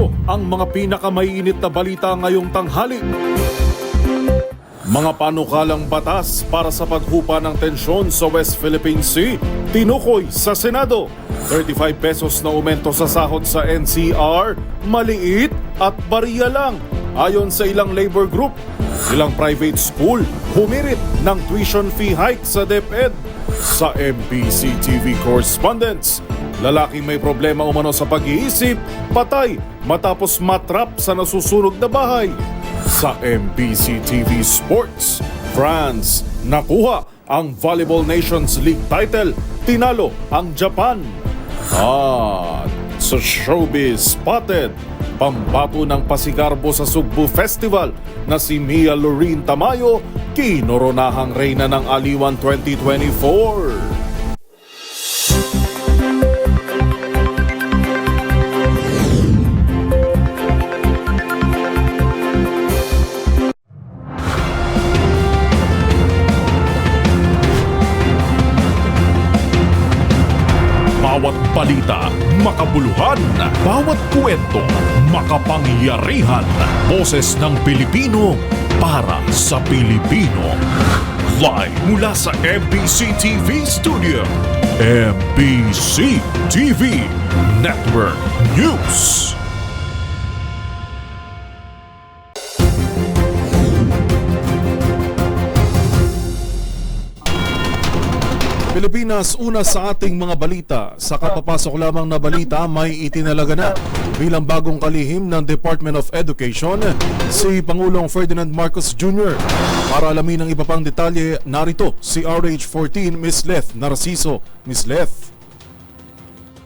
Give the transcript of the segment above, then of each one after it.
Narito ang mga pinakamainit na balita ngayong tanghali. Mga panukalang batas para sa paghupa ng tensyon sa West Philippine Sea, tinukoy sa Senado. 35 pesos na aumento sa sahod sa NCR, maliit at bariya lang. Ayon sa ilang labor group, ilang private school humirit ng tuition fee hike sa DepEd. Sa MBC TV correspondents, lalaking may problema umano sa pag-iisip, patay matapos matrap sa nasusunog na bahay. Sa MBC TV Sports, France nakuha ang Volleyball Nations League title, tinalo ang Japan. At sa Showbiz Spotted, pambato ng pasigarbo sa Sugbo Festival na si Mia Loreen Tamayo, kinoronahang reyna ng Aliwan 2024. Bawat balita, makabuluhan. Bawat kwento, makapangyarihan. Boses ng Pilipino para sa Pilipino. Live mula sa MBC TV Studio. MBC TV Network News. Pilipinas, una sa ating mga balita. Sa kapapasok lamang na balita, may itinalaga na bilang bagong kalihim ng Department of Education si Pangulong Ferdinand Marcos Jr. Para alamin ang iba pang detalye, narito si RH14 Ms. Leth Narciso. Ms. Leth.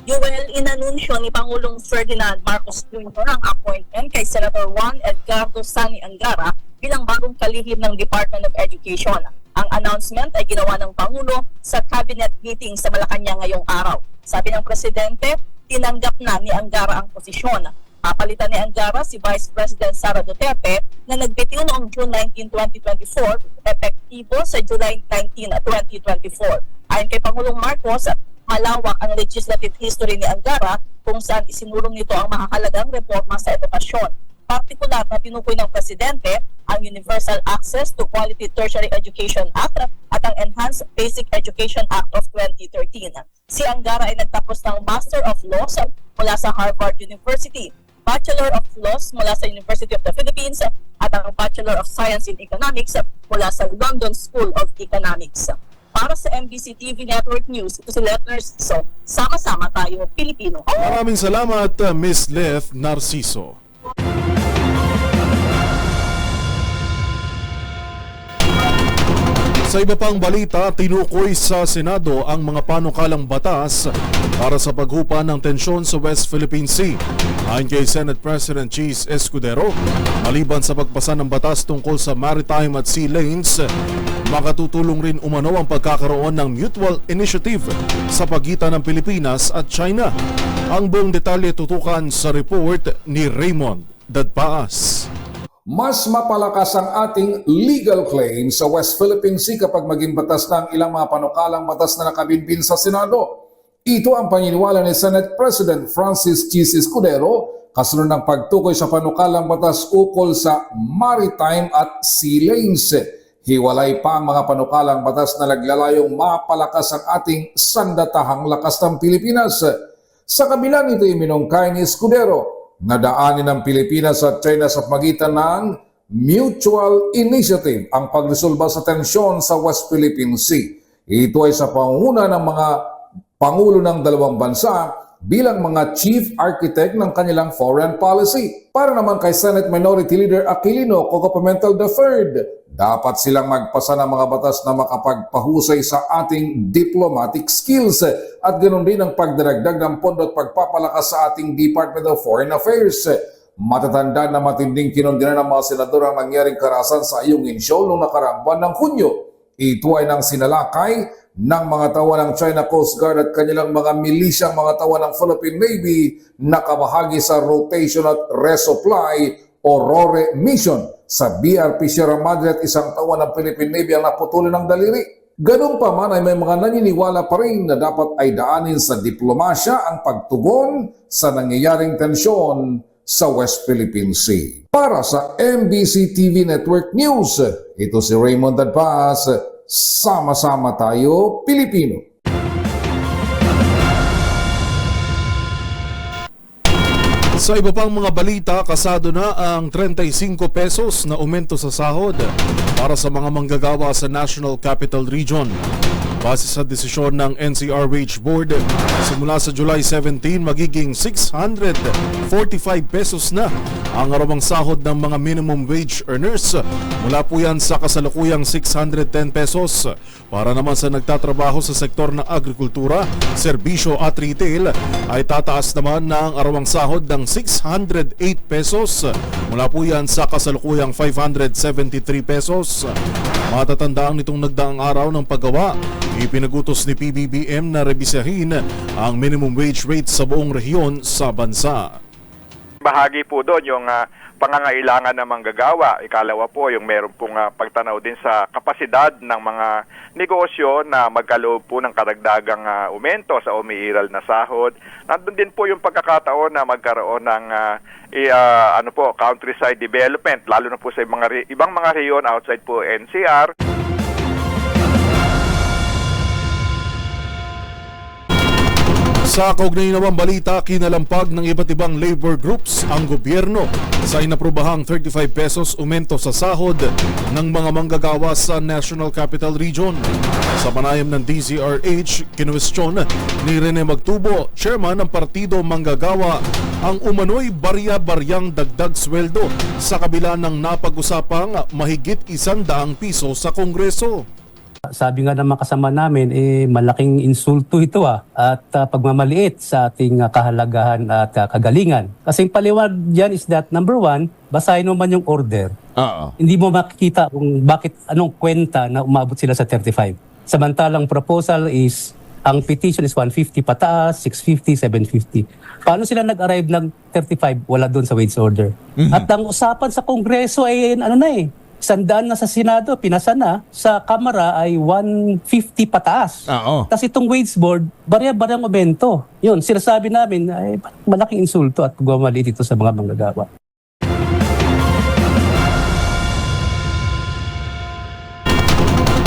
Joel, inanunsyo ni Pangulong Ferdinand Marcos Jr. ang appointment kay Senator Juan Edgardo Sani Angara bilang bagong kalihim ng Department of Education. Ang announcement ay ginawa ng Pangulo sa cabinet meeting sa Malacanang ngayong araw. Sabi ng Presidente, tinanggap na ni Angara ang posisyon. Papalitan ni Angara si Vice President Sara Duterte na nagbitiw noong June 19, 2024, epektibo sa July 19, 2024. Ayon kay Pangulong Marcos, malawak ang legislative history ni Angara kung saan isinulong nito ang mahahalagang reforma sa edukasyon. Partikular na tinukoy ng Presidente ang Universal Access to Quality Tertiary Education Act at ang Enhanced Basic Education Act of 2013. Si Angara ay nagtapos ng Master of Laws mula sa Harvard University, Bachelor of Laws mula sa University of the Philippines at ang Bachelor of Science in Economics mula sa London School of Economics. Para sa MBC TV Network News, ito si Leth Narciso. Sama-sama tayo, Pilipino. Maraming salamat, Ms. Leth Narciso. Sa iba pang balita, tinukoy sa Senado ang mga panukalang batas para sa paghupa ng tensyon sa West Philippine Sea. Ayon kay Senate President Cheese Escudero, maliban sa pagpasa ng batas tungkol sa maritime at sea lanes, makatutulong rin umano ang pagkakaroon ng mutual initiative sa pagitan ng Pilipinas at China. Ang buong detalye tutukan sa report ni Raymond Dadpaas. Mas mapalakas ang ating legal claim sa West Philippine Sea kapag maging batas ng ilang mga panukalang batas na nakabinbin sa Senado. Ito ang paniniwala ni Senate President Francis Cheese Escudero kasunod ng pagtukoy sa panukalang batas ukol sa maritime at sea lanes. Hiwalay pa ang mga panukalang batas na naglalayong mapalakas ang ating sandatahang lakas ng Pilipinas. Sa kabila nito, iminungkay ni Escudero, nadaanin ng Pilipinas at China sa pagitan ng mutual initiative ang pagresolba sa tensyon sa West Philippine Sea. Ito ay sa pangunguna ng mga pangulo ng dalawang bansa bilang mga chief architect ng kanilang foreign policy. Para naman kay Senate Minority Leader Aquilino Coco Pimentel III, dapat silang magpasa ng mga batas na makapagpahusay sa ating diplomatic skills at ganoon din ang pagdaragdag ng pondo at pagpapalakas sa ating Department of Foreign Affairs. Matatanda na matinding kinondena ng mga senador ang nangyaring karahasan sa Ayungin Shoal noong nakaraang buwan ng Hunyo. Ito ay nang sinalakay ng mga tawa ng China Coast Guard at kanilang mga milisyang mga tawa ng Philippine Navy na kabahagi sa Rotation at Resupply o RORE mission sa BRP Sierra Madre at isang tawa ng Philippine Navy ang naputulan ng daliri. Ganun pa man ay may mga naniniwala pa rin na dapat ay daanin sa diplomasya ang pagtugon sa nangyayaring tensyon sa West Philippine Sea. Para sa MBC TV Network News, ito si Raymond Dadpas, sama-sama tayo Pilipino. Sa iba pang mga balita, kasado na ang 35 pesos na aumento sa sahod para sa mga manggagawa sa National Capital Region. Base sa desisyon ng NCR Wage Board, simula sa July 17 magiging 645 pesos na ang arawang sahod ng mga minimum wage earners. Mula po yan sa kasalukuyang 610 pesos. Para naman sa nagtatrabaho sa sektor ng agrikultura, serbisyo at retail ay tataas naman ng arawang sahod ng 608 pesos. Mula po yan sa kasalukuyang 573 pesos. Matatandaan nitong nagdaang araw ng paggawa, ipinagutos ni PBBM na rebisahin ang minimum wage rate sa buong rehiyon sa bansa. Bahagi po doon yung pangangailangan ng manggagawa. Ikalawa po yung meron pong pagtanaw din sa kapasidad ng mga negosyo na magkaloob po ng karagdagang aumento sa umiiral na sahod. Nandun din po yung pagkakataon na magkaroon ng countryside development, lalo na po sa ibang mga rehiyon outside po NCR. Sa kaugnay namang balita, kinalampag ng iba't ibang labor groups ang gobyerno sa inaprobahang 35 pesos aumento sa sahod ng mga manggagawa sa National Capital Region. Sa panayam ng DZRH, kinuwestiyon ni Rene Magtubo, chairman ng Partido Manggagawa, ang umano'y barya-baryang dagdag sweldo sa kabila ng napag-usapang mahigit 100 piso sa Kongreso. Sabi nga ng mga kasama namin, malaking insulto ito at pagmamaliit sa ating kahalagahan at kagalingan. Kasi yung paliwanag dyan is that, number one, basahin mo man yung order. Hindi mo makikita kung anong kwenta na umabot sila sa 35. Samantalang proposal is, ang petition is 150 pataas, 650, 750. Paano sila nag-arrive ng 35? Wala doon sa wage order. At ang usapan sa Kongreso ay 100 na sa Senado, pinasa na. Sa Kamara ay 150 pataas. Tapos itong wage board, barya-baryang aumento. Yun, sinasabi namin ay malaking insulto at pagmamaliit ito sa mga manggagawa.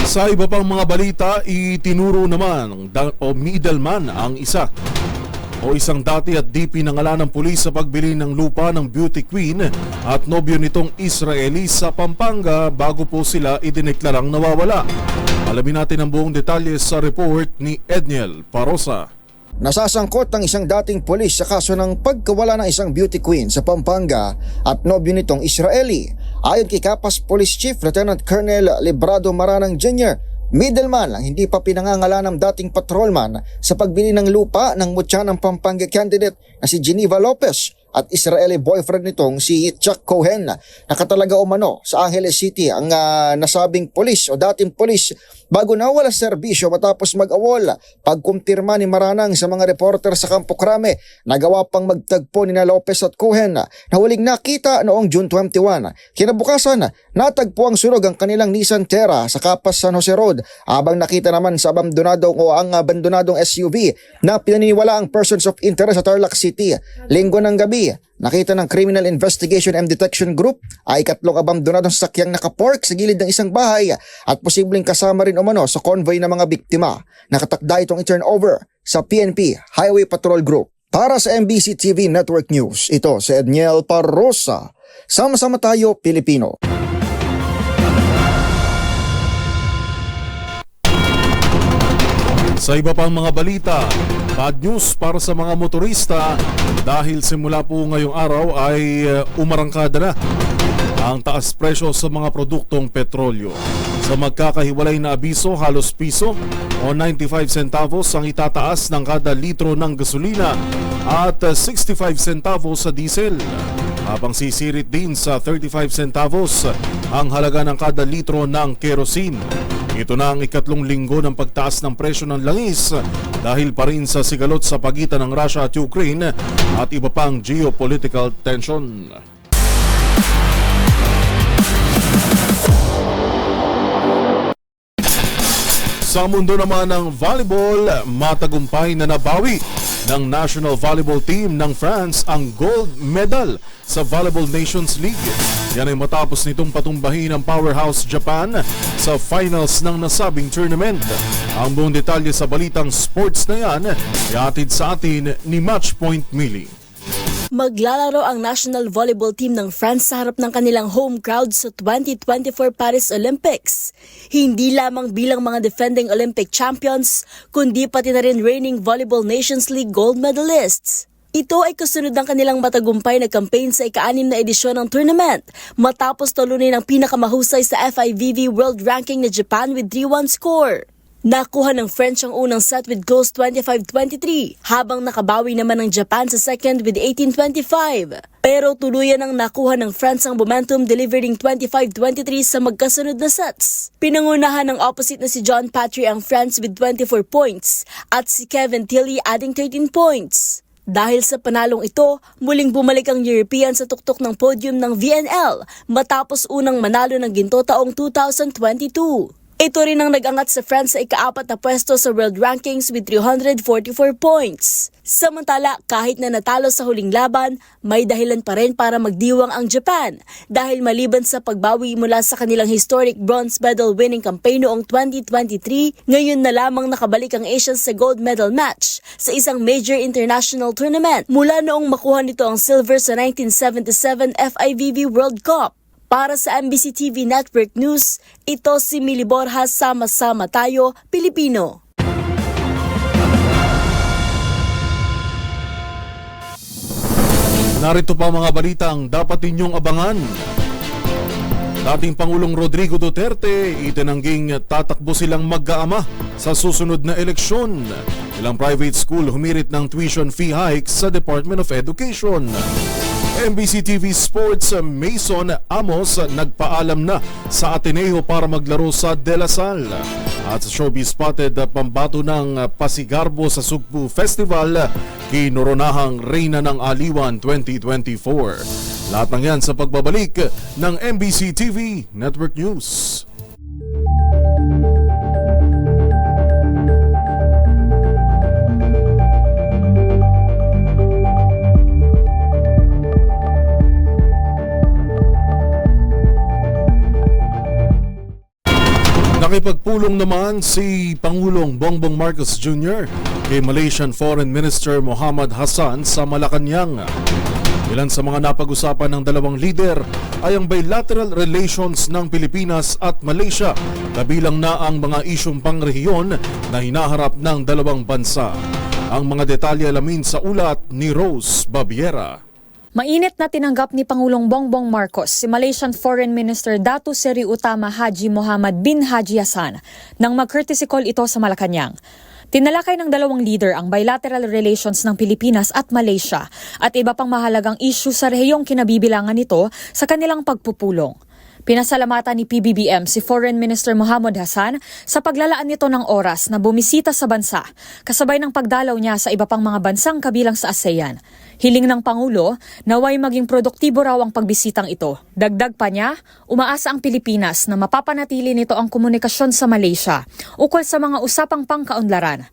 Sa iba pang mga balita, itinuro naman middleman ang isang dati at DP ng ngalan ng pulis sa pagbili ng lupa ng beauty queen at nobyo nitong Israeli sa Pampanga bago po sila idineklarang nawawala. Alamin natin ang buong detalye sa report ni Edniel Parosa. Nasasangkot ang isang dating pulis sa kaso ng pagkawala ng isang beauty queen sa Pampanga at nobyo nitong Israeli. Ayon kay Capas Police Chief Lieutenant Colonel Librado Maranang Jr., middleman lang hindi pa pinangangalan ng dating patrolman sa pagbili ng lupa ng mutya ng Pampanga candidate na si Geneva Lopez at Israeli boyfriend nitong si Chuck Cohen. Nakatalaga umano sa Angeles City ang nasabing pulis o dating pulis bago nawala sa serbisyo matapos mag-awol. Pagkumpirma ni Maranang sa mga reporter sa Campo Crame, nagawa pang magtagpo ni na Lopez at Cohen na huling nakita noong June 21. Kinabukasan, natagpo ang sunog ang kanilang Nissan Terra sa Capas San Jose Road habang nakita naman sa abandonadong SUV na pinaniniwala ang persons of interest sa Tarlac City. Linggo ng gabi, nakita ng Criminal Investigation and Detection Group ay 3 abandonadong sasakyang nakapark sa gilid ng isang bahay at posibleng kasama rin umano sa convoy ng mga biktima. Nakatakda itong i-turnover sa PNP Highway Patrol Group. Para sa MBC TV Network News, ito si Edniel Parosa. Sama-sama tayo, Pilipino. Sa iba pang mga balita, bad news para sa mga motorista dahil simula po ngayong araw ay umarangkada na ang taas presyo sa mga produktong petrolyo. Sa magkakahiwalay na abiso, halos piso o 95 centavos ang itataas ng kada litro ng gasolina at 65 centavos sa diesel. Habang sisirit din sa 35 centavos ang halaga ng kada litro ng kerosene. Ito na ang ikatlong linggo ng pagtaas ng presyo ng langis dahil pa rin sa sigalot sa pagitan ng Russia at Ukraine at iba pang geopolitical tension. Sa mundo naman ng volleyball, matagumpay na nabawi ng National Volleyball Team ng France ang gold medal sa Volleyball Nations League. Yan ay matapos nitong patumbahin ang powerhouse Japan sa finals ng nasabing tournament. Ang buong detalye sa balitang sports na yan ay atid sa atin ni Matchpoint Mili. Maglalaro ang National Volleyball Team ng France sa harap ng kanilang home crowd sa 2024 Paris Olympics. Hindi lamang bilang mga defending Olympic champions, kundi pati na rin reigning Volleyball Nations League gold medalists. Ito ay kasunod ng kanilang matagumpay na campaign sa ika-6 na edisyon ng tournament matapos talunin ang pinakamahusay sa FIVB World Ranking na Japan with 3-1 score. Nakuha ng French ang unang set with goals 25-23, habang nakabawi naman ng Japan sa second with 18-25. Pero tuluyan ang nakuha ng France ang momentum, delivering 25-23 sa magkasunod na sets. Pinangunahan ng opposite na si John Patry ang France with 24 points at si Kevin Tilley adding 13 points. Dahil sa panalong ito, muling bumalik ang European sa tuktok ng podium ng VNL matapos unang manalo ng ginto taong 2022. Ito rin ang nag-angat sa France sa ika-4 na pwesto sa world rankings with 344 points. Samantala, kahit na natalo sa huling laban, may dahilan pa rin para magdiwang ang Japan dahil maliban sa pagbawi mula sa kanilang historic bronze medal winning campaign noong 2023, ngayon na lamang nakabalik ang Asians sa gold medal match sa isang major international tournament mula noong makuha nito ang silver sa 1977 FIVB World Cup. Para sa MBC TV Network News, ito si Mili Borja, Sama-sama Tayo, Pilipino. Narito pa mga balitang dapat ninyong abangan. Dating Pangulong Rodrigo Duterte itinangging tatakbo silang mag-aama sa susunod na eleksyon. Ilang private school humirit ng tuition fee hikes sa Department of Education. MBC TV Sports, Mason Amos nagpaalam na sa Ateneo para maglaro sa De La Salle. At sa Showbiz Spotted, pambato ng Pasigarbo sa Sugpu Festival, kinuronahang Reyna ng Aliwan 2024. Lahat ng yan sa pagbabalik ng MBC TV Network News. Nakipagpulong naman si Pangulong Bongbong Marcos Jr. kay Malaysian Foreign Minister Mohamad Hassan sa Malacanang. Ilan sa mga napag-usapan ng dalawang leader ay ang bilateral relations ng Pilipinas at Malaysia, kabilang na ang mga isyong pangrehiyon na hinaharap ng dalawang bansa. Ang mga detalye alamin sa ulat ni Rose Babiera. Mainit na tinanggap ni Pangulong Bongbong Marcos si Malaysian Foreign Minister Dato Seri Utama Haji Mohamad bin Haji Hassan nang mag-courtesy call ito sa Malacanang. Tinalakay ng dalawang leader ang bilateral relations ng Pilipinas at Malaysia at iba pang mahalagang issue sa rehiyong kinabibilangan nito sa kanilang pagpupulong. Pinasalamatan ni PBBM si Foreign Minister Mohamad Hassan sa paglalaan nito ng oras na bumisita sa bansa, kasabay ng pagdalaw niya sa iba pang mga bansang kabilang sa ASEAN. Hiling ng Pangulo, naway maging produktibo raw ang pagbisitang ito. Dagdag pa niya, umaasa ang Pilipinas na mapapanatili nito ang komunikasyon sa Malaysia ukol sa mga usapang pangkaunlaran.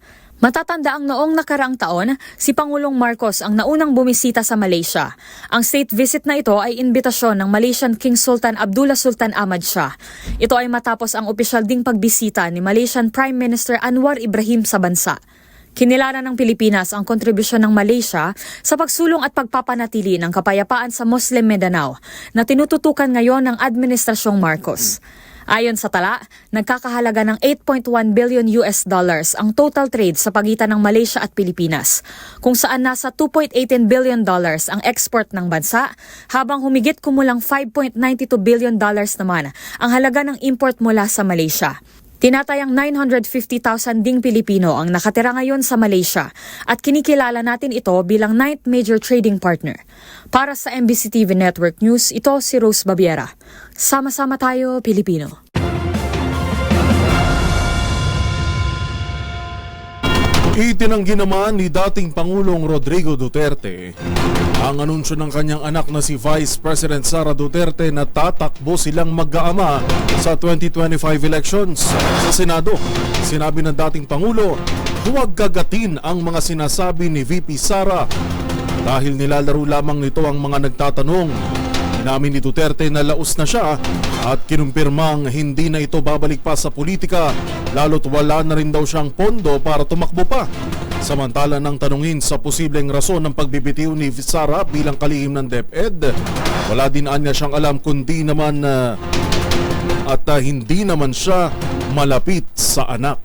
Matatanda ang noong nakaraang taon, si Pangulong Marcos ang naunang bumisita sa Malaysia. Ang state visit na ito ay imbitasyon ng Malaysian King Sultan Abdullah Sultan Ahmad Shah. Ito ay matapos ang opisyal ding pagbisita ni Malaysian Prime Minister Anwar Ibrahim sa bansa. Kinilala ng Pilipinas ang kontribusyon ng Malaysia sa pagsulong at pagpapanatili ng kapayapaan sa Muslim Mindanao na tinututukan ngayon ng Administrasyong Marcos. Ayon sa tala, nagkakahalaga ng $8.1 billion ang total trade sa pagitan ng Malaysia at Pilipinas, kung saan nasa $2.18 billion ang export ng bansa, habang humigit kumulang $5.92 billion naman ang halaga ng import mula sa Malaysia. Tinatayang 950,000 ding Pilipino ang nakatira ngayon sa Malaysia at kinikilala natin ito bilang 9th major trading partner. Para sa MBC TV Network News, ito si Rose Babiera. Sama-sama tayo, Pilipino. Itinanggi naman ni dating Pangulong Rodrigo Duterte ang anunsyo ng kanyang anak na si Vice President Sara Duterte na tatakbo silang mag-aama sa 2025 elections sa Senado. Sinabi ng dating Pangulo, huwag gagatin ang mga sinasabi ni VP Sara dahil nilalaro lamang nito ang mga nagtatanong. Inamin ni Duterte na laos na siya at kinumpirmang hindi na ito babalik pa sa politika lalo't wala na rin daw siyang pondo para tumakbo pa. Samantala nang tanungin sa posibleng rason ng pagbibitiw ni Sara bilang kalihim ng DepEd, wala din anya siyang alam kundi naman hindi naman siya malapit sa anak.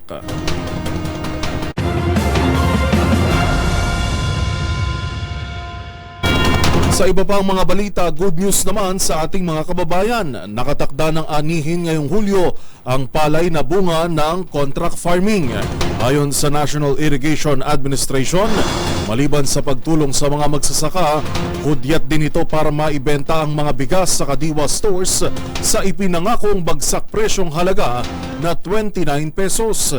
Sa iba pang mga balita, good news naman sa ating mga kababayan. Nakatakda ng anihin ngayong Hulyo ang palay na bunga ng contract farming. Ayon sa National Irrigation Administration, maliban sa pagtulong sa mga magsasaka, hudyat din ito para maibenta ang mga bigas sa Kadiwa stores sa ipinangakong bagsak presyong halaga na 29 pesos.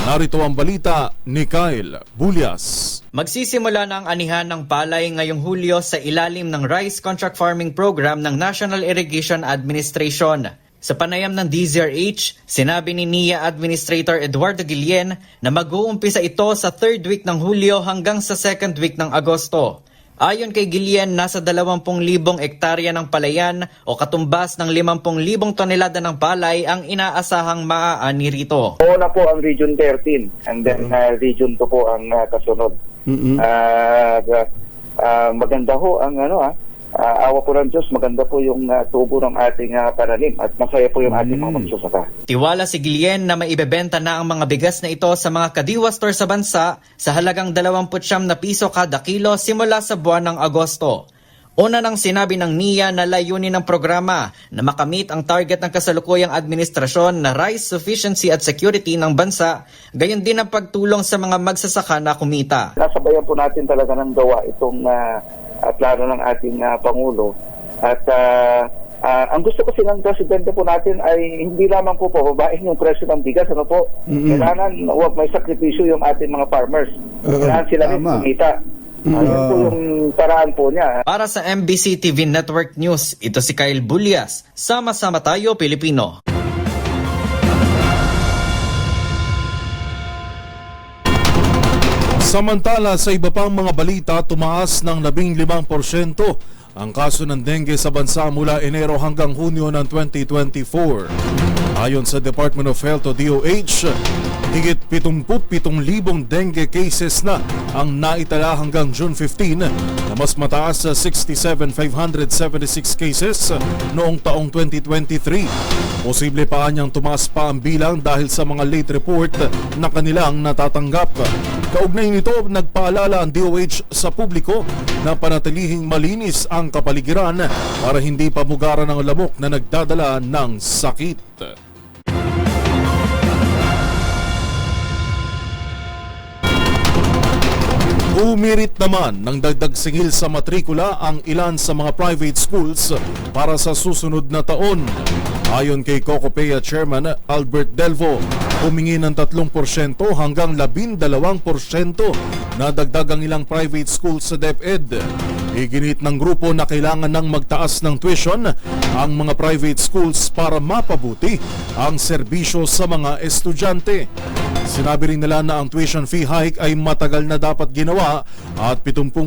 Narito ang balita ni Kyle Bulyas. Magsisimula na ang anihan ng palay ngayong Hulyo sa ilalim ng Rice Contract Farming Program ng National Irrigation Administration. Sa panayam ng DZRH, sinabi ni NIA Administrator Eduardo Guillen na mag-uumpisa ito sa 3rd week ng Hulyo hanggang sa 2nd week ng Agosto. Ayon kay Guillen, nasa 20,000 ektarya ng palayan o katumbas ng 50,000 tonelada ng palay ang inaasahang maaani rito. Una po ang Region 13 and then Region 2 po ang kasunod. Maganda ho ang awa po ng Diyos, maganda po yung tubo ng ating pananim at masaya po yung ating mga magsasaka. Tiwala si Guillen na maibebenta na ang mga bigas na ito sa mga Kadiwa store sa bansa sa halagang 29 na piso kada kilo simula sa buwan ng Agosto. Una nang sinabi ng NIA na layunin ng programa na makamit ang target ng kasalukuyang administrasyon na rice sufficiency at security ng bansa, gayon din ang pagtulong sa mga magsasaka na kumita. Nasabayan po natin talaga ng gawa itong plano ng ating Pangulo at ang gusto kasi ng Presidente po natin ay hindi lamang po pababain yung presyo ng bigas, kailangan huwag may sakripisyo yung ating mga farmers, kailangan sila rin kumita. Ayun po yung paraan po niya. Para sa MBC TV Network News, ito si Kyle Bulyas. Sama-sama tayo, Pilipino. Samantala sa iba pang mga balita, tumaas ng 15% ang kaso ng dengue sa bansa mula Enero hanggang Hunyo ng 2024. Ayon sa Department of Health o DOH, higit 77,000 dengue cases na ang naitala hanggang June 15 na mas mataas sa 67,576 cases noong taong 2023. Posible pa niyang tumaas pa ang bilang dahil sa mga late report na kanilang natatanggap. Kaugnay nito, nagpaalala ang DOH sa publiko na panatilihing malinis ang kapaligiran para hindi pamugaran ng lamok na nagdadala ng sakit. Umirit naman ng dagdag singil sa matrikula ang ilan sa mga private schools para sa susunod na taon. Ayon kay Cocopea Chairman Albert Delvo, humingi ng 3% hanggang 12% na dagdag ang ilang private schools sa DepEd. Iginit ng grupo na kailangan ng magtaas ng tuition ang mga private schools para mapabuti ang serbisyo sa mga estudyante. Sinabi rin nila na ang tuition fee hike ay matagal na dapat ginawa at 70%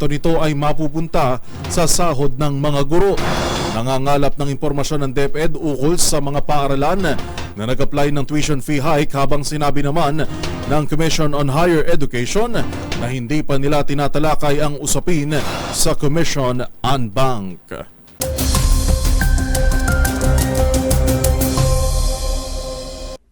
nito ay mapupunta sa sahod ng mga guro. Nangangalap ng impormasyon ng DepEd ukol sa mga paaralan na nag-apply ng tuition fee hike, habang sinabi naman ng Commission on Higher Education na hindi pa nila tinatalakay ang usapin sa Commission on Bank.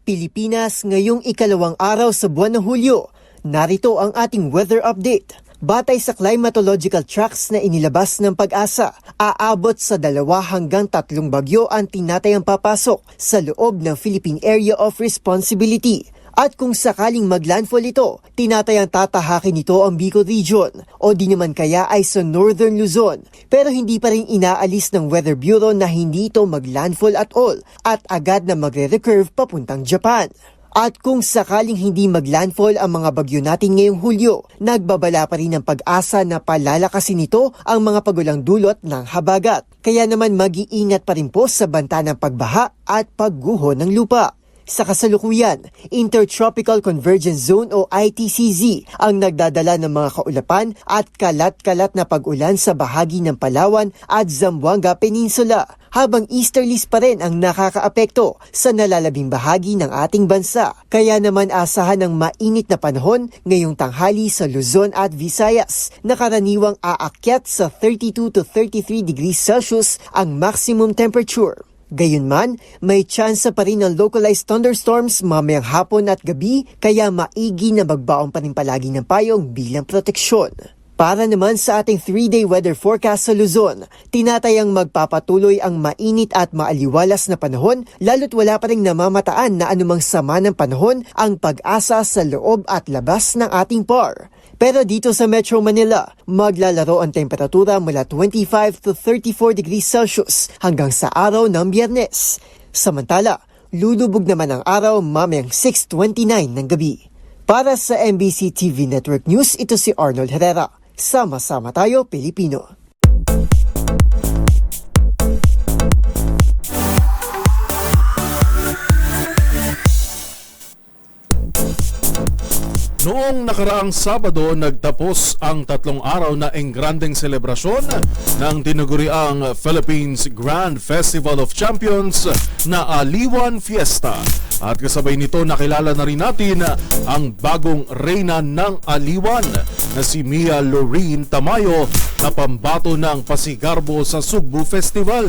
Pilipinas ngayong ikalawang araw sa buwan ng Hulyo. Narito ang ating weather update. Batay sa climatological tracks na inilabas ng Pag-asa, aabot sa 2 hanggang 3 bagyo ang tinatayang papasok sa loob ng Philippine Area of Responsibility. At kung sakaling maglandfall ito, tinatayang tatahakin ito ang Bicol Region o di naman kaya ay sa Northern Luzon. Pero hindi pa rin inaalis ng Weather Bureau na hindi ito maglandfall at all at agad na magre-recurve papuntang Japan. At kung sakaling hindi maglandfall ang mga bagyo natin ngayong Hulyo, nagbabala pa rin ang pag-asa na palalakasin nito ang mga pagulang dulot ng habagat. Kaya naman mag-iingat pa rin po sa banta ng pagbaha at pagguho ng lupa. Sa kasalukuyan, Intertropical Convergence Zone o ITCZ ang nagdadala ng mga kaulapan at kalat-kalat na pag-ulan sa bahagi ng Palawan at Zamboanga Peninsula, habang easterlies pa rin ang nakakaapekto sa nalalabing bahagi ng ating bansa. Kaya naman asahan ng mainit na panahon ngayong tanghali sa Luzon at Visayas, na karaniwang aakyat sa 32 to 33 degrees Celsius ang maximum temperature. Gayunman, may tsansa pa rin ng localized thunderstorms mamayang hapon at gabi, kaya maigi na magbaon pa rin palagi ng payong bilang proteksyon. Para naman sa ating 3-day weather forecast sa Luzon, tinatayang magpapatuloy ang mainit at maaliwalas na panahon, lalo't wala pa rin namamataan na anumang sama ng panahon ang pag-asa sa loob at labas ng ating PAR. Pero dito sa Metro Manila, maglalaro ang temperatura mula 25 to 34 degrees Celsius hanggang sa araw ng Biyernes. Samantala, lulubog naman ang araw mamayang 6:29 ng gabi. Para sa MBC TV Network News, ito si Arnold Herrera. Sama-sama tayo, Pilipino. Noong nakaraang Sabado, nagtapos ang 3 araw na engrandeng selebrasyon ng tinaguriang Philippines Grand Festival of Champions na Aliwan Fiesta. At kasabay nito, nakilala na rin natin ang bagong reyna ng Aliwan na si Mia Lorene Tamayo na pambato ng Pasigarbo sa Sugbo Festival.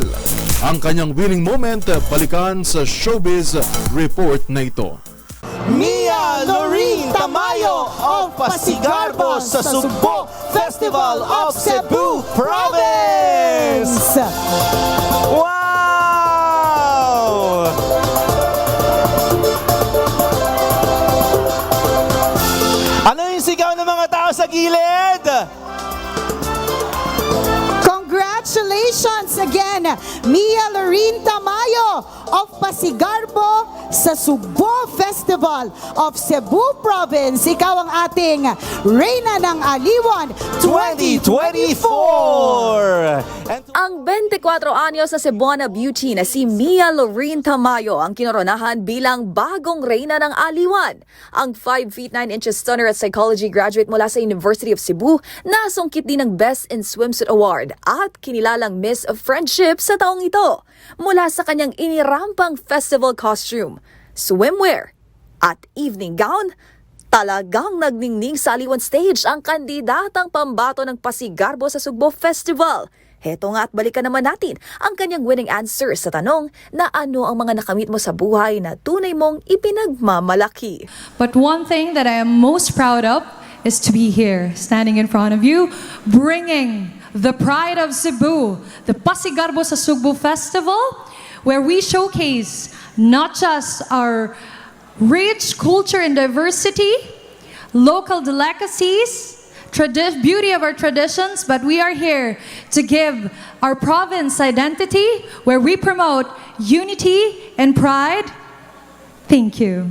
Ang kanyang winning moment, balikan sa Showbiz Report na ito. Mia Lorene Tamayo of Pasigarbo sa Sugbo Festival of Cebu Province! Wow! Ano yung sigaw ng mga tao sa gilid? Congratulations again, Mia Lorene Tamayo of Pasigarbo sa Sugbo Festival of Cebu Province. Ikaw ang ating Reyna ng Aliwan 2024! Ang 24 anyos sa Cebuana beauty na si Mia Lorene Tamayo ang kinoronahan bilang bagong Reyna ng Aliwan. Ang 5 feet 9 inches stunner at psychology graduate mula sa University of Cebu, nasungkit din ng Best in Swimsuit Award at kinilalang Miss of Friendship sa taong ito mula sa kanyang inirampang festival costume, swimwear at evening gown. Talagang nagningning sa Aliwan stage ang kandidatang pambato ng Pasigarbo sa Sugbo Festival. Heto nga at balikan naman natin ang kanyang winning answer sa tanong na ano ang mga nakamit mo sa buhay na tunay mong ipinagmamalaki. But one thing that I am most proud of is to be here, standing in front of you, bringing the pride of Cebu, the Pasigarbo sa Sugbo Festival, where we showcase not just our rich culture and diversity, local delicacies, beauty of our traditions, but we are here to give our province identity, where we promote unity and pride. Thank you.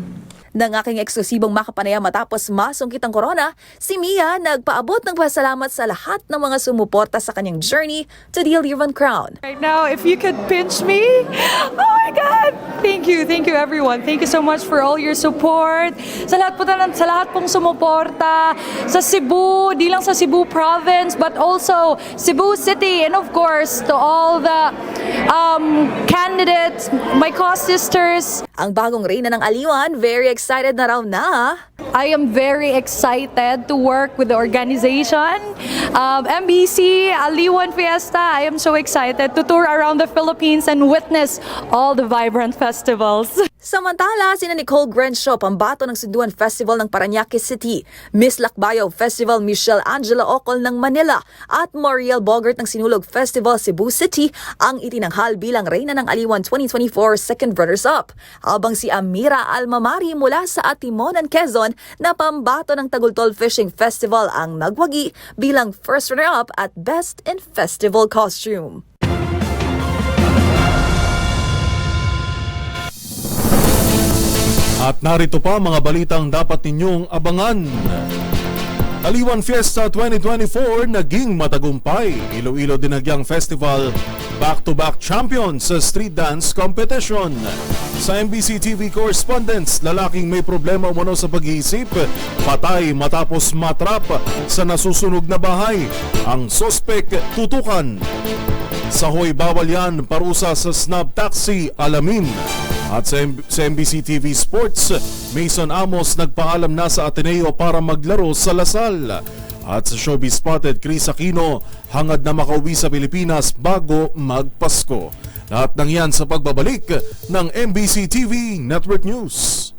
Nang aking eksklusibong makapanayam matapos masungkit ang corona, si Mia nagpaabot ng pasalamat sa lahat ng mga sumuporta sa kanyang journey to the Aliwan crown. Right now, if you could pinch me, oh my God! Thank you everyone. Thank you so much for all your support. Sa lahat pong sumuporta sa Cebu, di lang sa Cebu province, but also Cebu City, and of course to all the candidates, my co-sisters. Ang bagong reyna ng Aliwan, very excited na raw na. I am very excited to work with the organization, MBC Aliwan Fiesta. I am so excited to tour around the Philippines and witness all the vibrant festivals. Samantala, sina Nicole Grencio, pambato ng Sunduan Festival ng Parañaque City, Miss Lakbayo Festival Michelle Angela Ocol ng Manila, at Mariel Bogart ng Sinulog Festival Cebu City ang itinanghal bilang Reyna ng Aliwan 2024 second runners-up. Habang si Amira Almamari mula sa Atimonan, Quezon na pambato ng Tagultol Fishing Festival ang nagwagi bilang first runner-up at Best in Festival Costume. At narito pa mga balitang dapat ninyong abangan. Aliwan Fiesta 2024 naging matagumpay. Iloilo Dinagyang Festival back-to-back champions sa street dance competition. Sa MBC TV correspondents, lalaking may problema umano sa pag-iisip, patay matapos matrap sa nasusunog na bahay. Ang sospek tutukan. Sa hoy bawal yan, parusa sa snub taxi, alamin. At sa MBC TV Sports, Mason Amos nagpaalam na sa Ateneo para maglaro sa Lasal. At sa Showbiz Spotted, Chris Aquino hangad na makauwi sa Pilipinas bago magpasko. Lahat ng yan sa pagbabalik ng MBC TV Network News.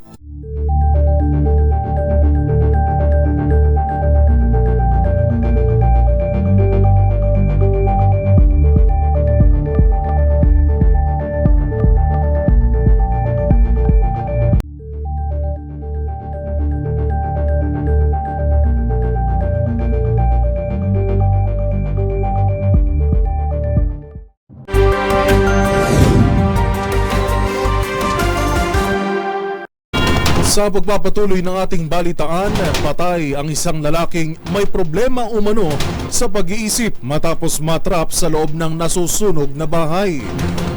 Sa pagpapatuloy ng ating balitaan, patay ang isang lalaking may problema umano sa pag-iisip matapos matrap sa loob ng nasusunog na bahay.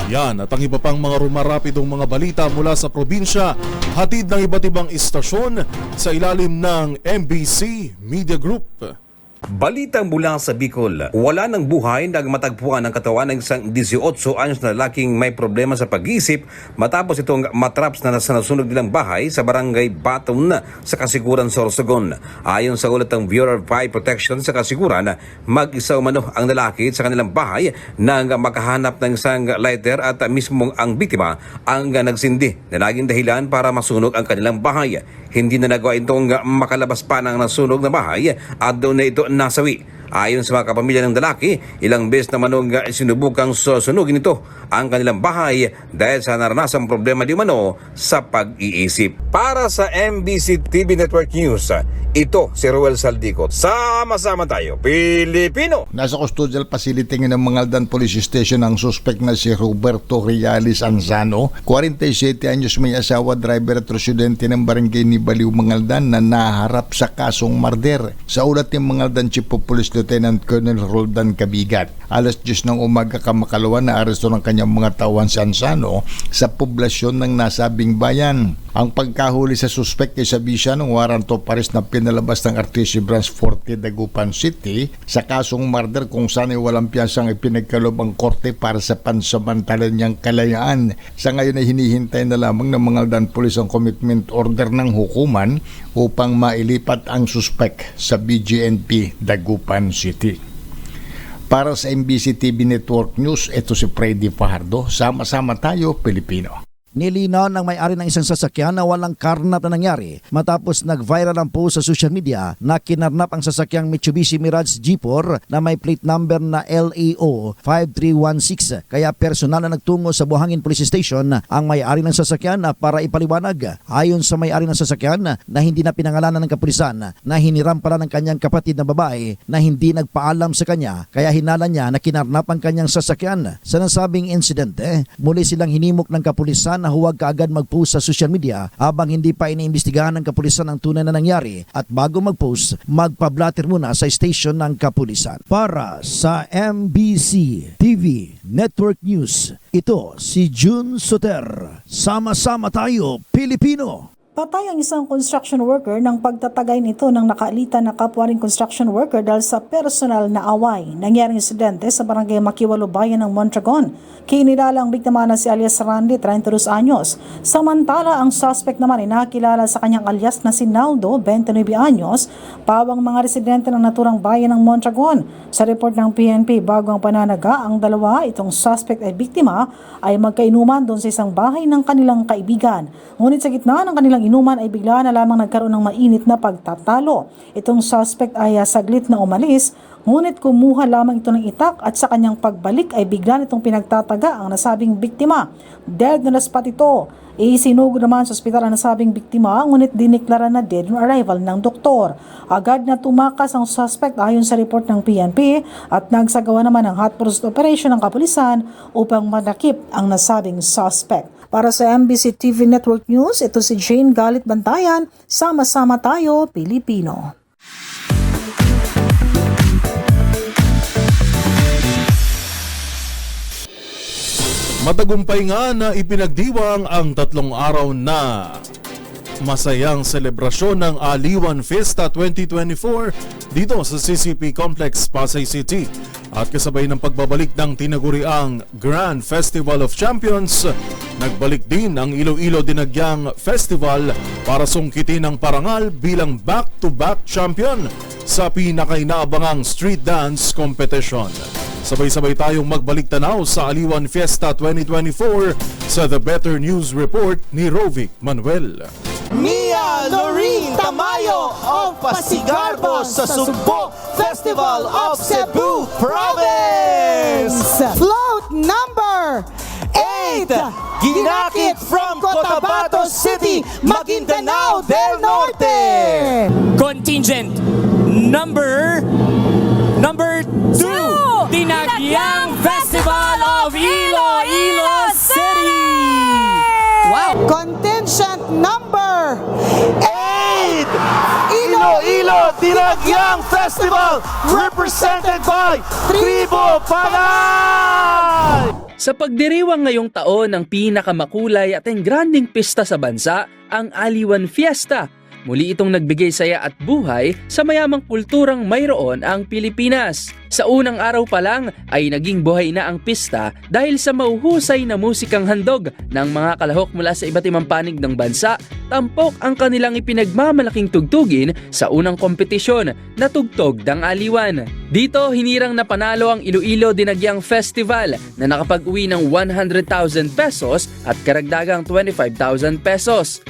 Yan at ang iba pang mga rumarapidong mga balita mula sa probinsya, hatid ng iba't ibang istasyon sa ilalim ng MBC Media Group. Balitang mula sa Bicol, wala ng buhay nang matagpuan ang katawan ng isang 18 anyos na lalaking may problema sa pag-iisip matapos itong matraps na nasa nasunog nilang bahay sa barangay Baton sa Kasiguran, Sorsogon. Ayon sa ulat ng Bureau of Fire Protection sa Kasiguran, mag-isa umano ang lalaki sa kanilang bahay nang makahanap ng isang lighter at mismong ang biktima ang nagsindi na naging dahilan para masunog ang kanilang bahay. Hindi na nagawa itong makalabas pa ng nasunog na bahay at doon na ito nasawi. Ayon sa mga kapamilya ng lalaki, ilang beses naman nung sinubukang susunugin ito ang kanilang bahay dahil sa naranasang problema di umano sa pag-iisip. Para sa MBC TV Network News, ito si Ruel Saldicot. Sama-sama tayo, Pilipino! Nasa custodial facility ng Mangaldan Police Station ang suspect na si Roberto Riales Anzano, 47 anyos, may asawa, driver at residente ng barangay ni Baliw, Mangaldan na naharap sa kasong murder. Sa ulat ng Mangaldan Chief of Police Lieutenant Colonel Roldan Cabigat, alas 10 ng umaga kamakalawa na aresto ng kanyang mga tauhan si Anzano sa poblasyon ng nasabing bayan. Ang pagkahuli sa suspect ay sabi siya ng warrant of arrest na pinalabas ng RTC Branch 40 Dagupan City sa kasong murder kung saan ay walang piyasang ipinagkaloob ang korte para sa pansamantalan niyang kalayaan. Sa ngayon ay hinihintay na lamang ng Mangaldan Police ang commitment order ng hukuman upang mailipat ang suspect sa BGNP Dagupan City. Para sa MBC TV Network News, ito si Freddy Fajardo. Sama-sama tayo, Pilipino. Nilinaw ng may-ari ng isang sasakyan na walang karnap na nangyari matapos nag-viral ang post sa social media na kinarnap ang sasakyang Mitsubishi Mirage G4 na may plate number na LAO 5316. Kaya personal na nagtungo sa Buhangin Police Station ang may-ari ng sasakyan para ipaliwanag. Ayon sa may-ari ng sasakyan na hindi na pinangalanan ng kapulisan na hiniram pala ng kanyang kapatid na babae na hindi nagpaalam sa kanya kaya hinala niya na kinarnap ang kanyang sasakyan. Sa nasabing insidente, muli silang hinimok ng kapulisan na huwag kaagad mag-post sa social media habang hindi pa iniimbestigahan ng kapulisan ang tunay na nangyari at bago mag-post, magpa-blatter muna sa station ng kapulisan. Para sa MBC TV Network News, ito si June Soter. Sama-sama tayo, Pilipino! Patay ang isang construction worker nang pagtatagay nito ng nakaalitan na kapwa ring construction worker dahil sa personal na away. Nangyaring insidente sa barangay Makiwalo, bayan ng Mondragon. Kinilala ang biktima na si alias Randy, 32 anyos. Samantala, ang suspect naman ay nakilala sa kanyang alias na si Naldo, 29 anyos, pawang mga residente ng naturang bayan ng Mondragon. Sa report ng PNP, bago ang pananaga, ang dalawa, itong suspect ay biktima, ay magkainuman doon sa isang bahay ng kanilang kaibigan. Ngunit sa gitna ng kanilang inuman ay bigla na lamang nagkaroon ng mainit na pagtatalo. Itong suspect ay saglit na umalis, ngunit kumuha lamang ito ng itak at sa kanyang pagbalik ay bigla nitong pinagtataga ang nasabing biktima. Dead na spot ito. Isinugod naman sa ospital ang nasabing biktima, ngunit diniklara na dead on arrival ng doktor. Agad na tumakas ang suspect ayon sa report ng PNP at nagsagawa naman ng hot pursuit operation ng kapulisan upang manakip ang nasabing suspect. Para sa MBC TV Network News, ito si Jane Galit Bantayan. Sama-sama tayo, Pilipino. Matagumpay nga na ipinagdiwang ang 3 araw na masayang selebrasyon ng Aliwan Fiesta 2024 dito sa CCP Complex, Pasay City. At kasabay ng pagbabalik ng tinaguriang Grand Festival of Champions, nagbalik din ang Iloilo Dinagyang Festival para sungkitin ang parangal bilang back-to-back champion sa pinakainaabangang street dance competition. Sabay-sabay tayong magbalik tanaw sa Aliwan Fiesta 2024 sa The Better News Report ni Rovic Manuel. Mia Lorene Tamayo of Pasigarbo sa Sugbo Festival of Cebu Province. Float number 8, ginakit from Cotabato City, Maguindanao del Norte. Contingent number 2, Dinagyang Festival of Iloilo City. Wow! Contingent number 8, Iloilo Dinagyang Festival represented by Tribo Panay. Sa pagdiriwang ngayong taon ng pinakamakulay at engranding pista sa bansa, ang Aliwan Fiesta, muli itong nagbigay saya at buhay sa mayamang kulturang mayroon ang Pilipinas. Sa unang araw pa lang ay naging buhay na ang pista dahil sa mauhusay na musikang handog ng mga kalahok mula sa iba't ibang panig ng bansa, tampok ang kanilang ipinagmamalaking tugtugin sa unang kompetisyon na Tugtog ng Aliwan. Dito hinirang na panalo ang Iloilo Dinagyang Festival na nakapag-uwi ng 100,000 pesos at karagdagang 25,000 pesos.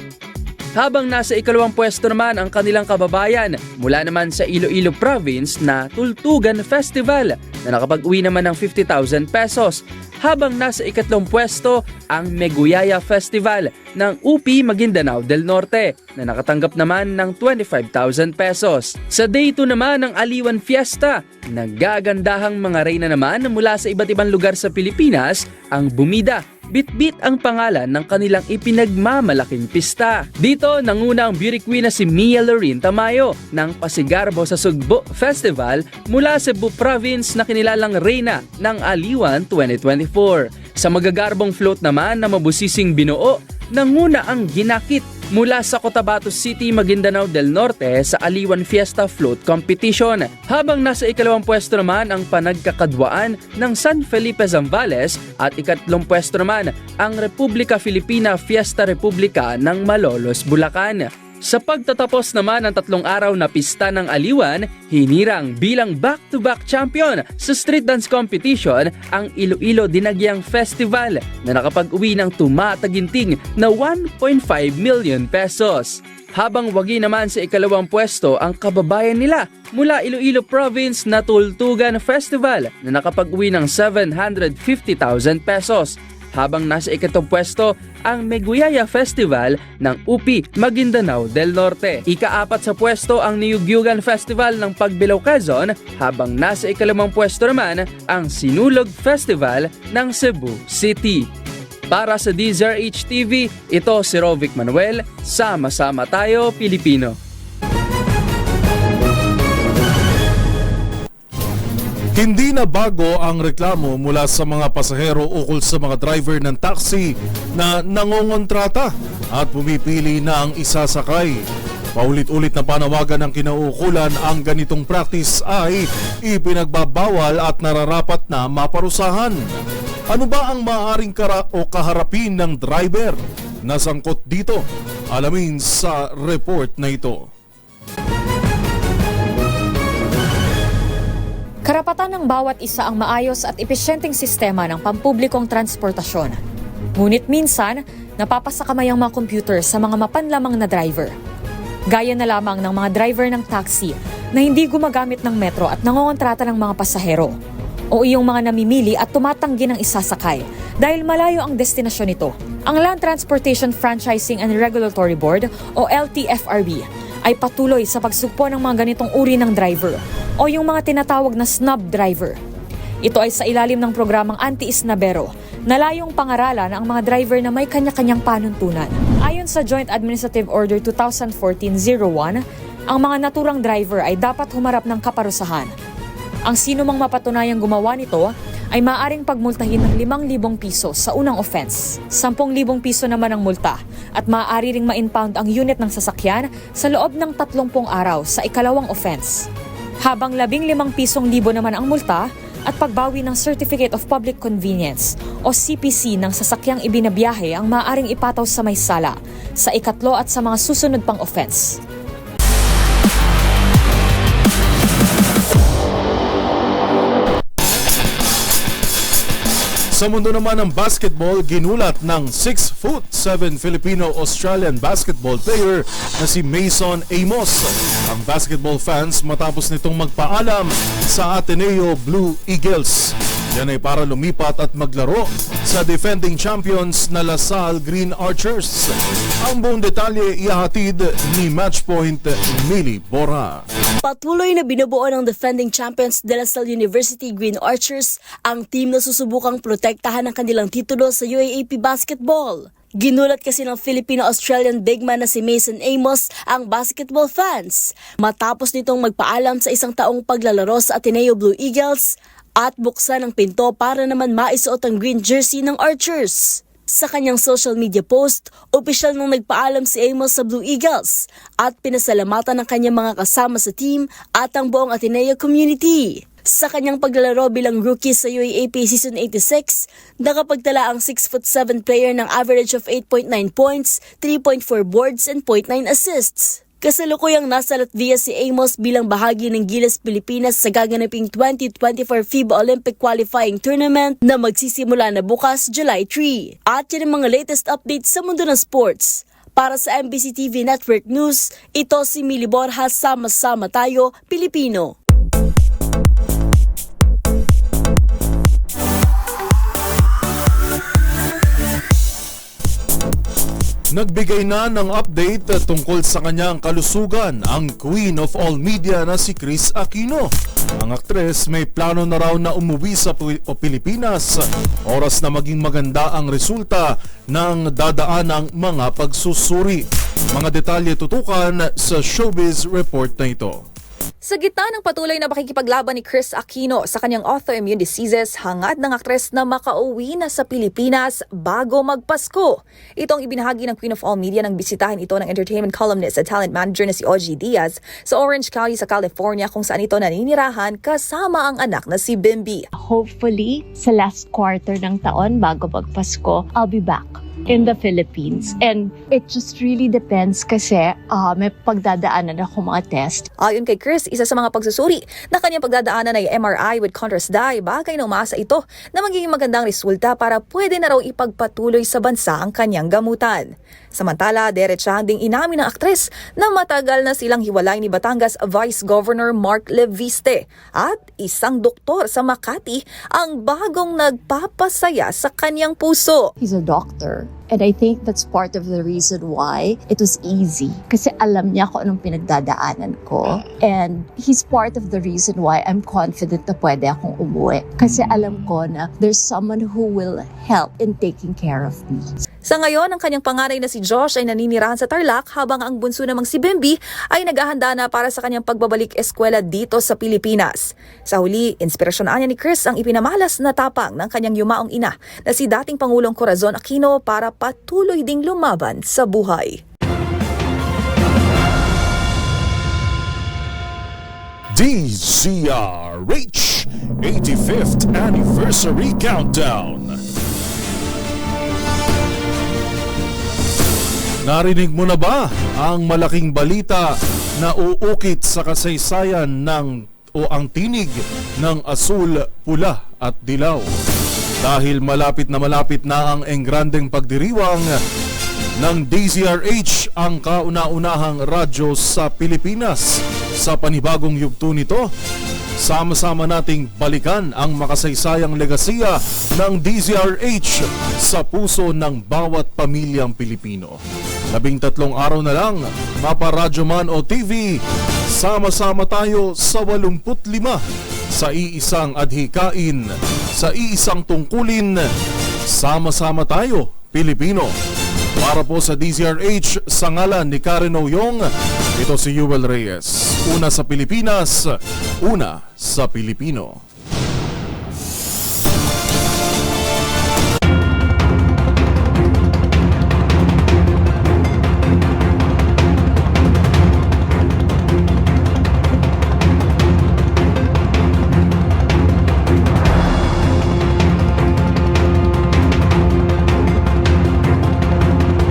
Habang nasa ikalawang pwesto naman ang kanilang kababayan mula naman sa Iloilo Province na Tultugan Festival na nakapag-uwi naman ng 50,000 pesos. Habang nasa ikatlong pwesto ang Meguyaya Festival ng UP Maguindanao del Norte na nakatanggap naman ng 25,000 pesos. Sa day 2 naman ng Aliwan Fiesta, naggagandahang mga reyna naman mula sa iba't ibang lugar sa Pilipinas ang bumida. Bit-bit ang pangalan ng kanilang ipinagmamalaking pista. Dito nanguna ang beauty queen na si Mia Lorene Tamayo ng Pasigarbo sa Sugbo Festival mula Cebu Province na kinilalang reyna ng Aliwan 2024. Sa magagarbong float naman na mabusising binuo, nanguna ang ginakit mula sa Cotabato City, Maguindanao del Norte sa Aliwan Fiesta Float Competition. Habang nasa ikalawang pwesto naman ang panagkakadwaan ng San Felipe Zambales at ikatlong pwesto naman ang Republika Filipina Fiesta Republica ng Malolos, Bulacan. Sa pagtatapos naman ng 3 araw na pista ng Aliwan, hinirang bilang back-to-back champion sa street dance competition ang Iloilo Dinagyang Festival na nakapag-uwi ng tumataginting na 1.5 million pesos. Habang wagi naman sa ikalawang pwesto ang kababayan nila mula Iloilo Province na Tultugan Festival na nakapag-uwi ng 750,000 pesos. Habang nasa ikatong pwesto ang Meguyaya Festival ng UP Maguindanao del Norte. Ika-4 sa pwesto ang Niyugyugan Festival ng Pagbilao, Quezon, habang nasa ikalimang pwesto naman ang Sinulog Festival ng Cebu City. Para sa DZRH TV, ito si Rovic Manuel, sama-sama tayo Pilipino. Hindi na bago ang reklamo mula sa mga pasahero ukol sa mga driver ng taxi na nangongontrata at pumipili na ang isasakay. Paulit-ulit na panawagan ng kinauukulan ang ganitong practice ay ipinagbabawal at nararapat na maparusahan. Ano ba ang maaaring kaharapin ng driver na sangkot dito? Alamin sa report na ito. Karapatan ng bawat isa ang maayos at epesyenteng sistema ng pampublikong transportasyon. Ngunit minsan, napapasakamay ang mga computer sa mga mapanlamang na driver. Gaya na lamang ng mga driver ng taxi na hindi gumagamit ng metro at nangongontrata ng mga pasahero. O iyong mga namimili at tumatanggi ng isasakay dahil malayo ang destinasyon nito. Ang Land Transportation Franchising and Regulatory Board o LTFRB ay patuloy sa pagsugpo ng mga ganitong uri ng driver o yung mga tinatawag na snub driver. Ito ay sa ilalim ng programang Anti-Isnabero Nalayong pangaralan ang mga driver na may kanya-kanyang panuntunan. Ayon sa Joint Administrative Order 2014-01, ang mga naturang driver ay dapat humarap ng kaparusahan. Ang sino mang mapatunayang gumawa nito ay maaaring pagmultahin ng 5,000 piso sa unang offense, 10,000 piso naman ang multa, at maaari ring ma-impound ang unit ng sasakyan sa loob ng 30 araw sa ikalawang offense. Habang 15,000 naman ang multa at pagbawi ng Certificate of Public Convenience o CPC ng sasakyang ibinabiyahe ang maaaring ipataw sa may sala, sa ikatlo at sa mga susunod pang offense. Sa mundo naman ng basketball, ginulat ng 6'7" Filipino-Australian basketball player na si Mason Amos ang basketball fans matapos nitong magpaalam sa Ateneo Blue Eagles. Yan ay para lumipat at maglaro sa defending champions na LaSalle Green Archers. Ang buong detalye ihahatid ni Matchpoint Mili Bora. Patuloy na binubuo ng defending champions de La Salle University Green Archers ang team na susubukang protektahan ang kanilang titulo sa UAAP basketball. Ginulat kasi ng Filipino-Australian big man na si Mason Amos ang basketball fans matapos nitong magpaalam sa isang taong paglalaro sa Ateneo Blue Eagles at buksan ang pinto para naman maisuot ang green jersey ng Archers. Sa kanyang social media post, opisyal nang nagpaalam si Amos sa Blue Eagles at pinasalamatan ng kanyang mga kasama sa team at ang buong Ateneo community. Sa kanyang paglalaro bilang rookie sa UAAP Season 86, nakapagtala ang 6'7" player ng average of 8.9 points, 3.4 boards and 0.9 assists. Kasalukuyang nasa Latvia si Amos bilang bahagi ng Gilas Pilipinas sa gaganaping 2024 FIBA Olympic Qualifying Tournament na magsisimula na bukas July 3. At yan ang mga latest updates sa mundo ng sports. Para sa MBC TV Network News, ito si Mili Borja, sama-sama tayo, Pilipino. Nagbigay na ng update tungkol sa kanyang kalusugan ang Queen of All Media na si Kris Aquino. Ang aktres may plano na raw na umuwi sa Pilipinas oras na maging maganda ang resulta ng dadaanang mga pagsusuri. Mga detalye tutukan sa Showbiz Report na ito. Sa gitna ng patuloy na pakikipaglaban ni Kris Aquino sa kanyang autoimmune diseases, hangad ng aktres na makauwi na sa Pilipinas bago magpasko. Itong ibinahagi ng Queen of All Media nang bisitahin ito ng entertainment columnist at talent manager na si OG Diaz sa Orange County sa California kung saan ito naninirahan kasama ang anak na si Bimbi. Hopefully, sa last quarter ng taon bago magpasko, I'll be back in the Philippines. And it just really depends kasi may pagdadaanan ako mga test. Ayon kay Kris, isa sa mga pagsusuri na kanyang pagdadaanan ay MRI with contrast dye, bagay na umasa ito na magiging magandang resulta para pwede na raw ipagpatuloy sa bansa ang kanyang gamutan. Samantala, derechahan ding inamin ng aktres na matagal na silang hiwalay ni Batangas Vice Governor Mark Leviste at isang doktor sa Makati ang bagong nagpapasaya sa kanyang puso. He's a doctor. And I think that's part of the reason why it was easy. Kasi alam niya kung anong pinagdadaanan ko. And he's part of the reason why I'm confident na pwede akong umuwi. Kasi alam ko na there's someone who will help in taking care of me. Sa ngayon, ang kanyang panganay na si Josh ay naninirahan sa Tarlac habang ang bunso namang si Bimbi ay naghahanda na para sa kanyang pagbabalik eskwela dito sa Pilipinas. Sa huli, inspirasyonan niya ni Kris ang ipinamalas na tapang ng kanyang yumaong ina na si dating Pangulong Corazon Aquino para patuloy ding lumaban sa buhay. DZRH 85th Anniversary Countdown. Narinig mo na ba ang malaking balita na uukit sa kasaysayan o ang tinig ng asul, pula at dilaw? Dahil malapit na ang engrandeng pagdiriwang ng DZRH, ang kauna-unahang radyo sa Pilipinas. Sa panibagong yugto nito, sama-sama nating balikan ang makasaysayang legasiya ng DZRH sa puso ng bawat pamilyang Pilipino. 13 araw na lang, maparadyo man o TV, sama-sama tayo sa 85 sa iisang adhikain, sa iisang tungkulin, Sama-sama tayo, Pilipino. Para po sa DZRH, sa ngalan ni Karen Oyong, ito si Yuel Reyes. Una sa Pilipinas, una sa Pilipino.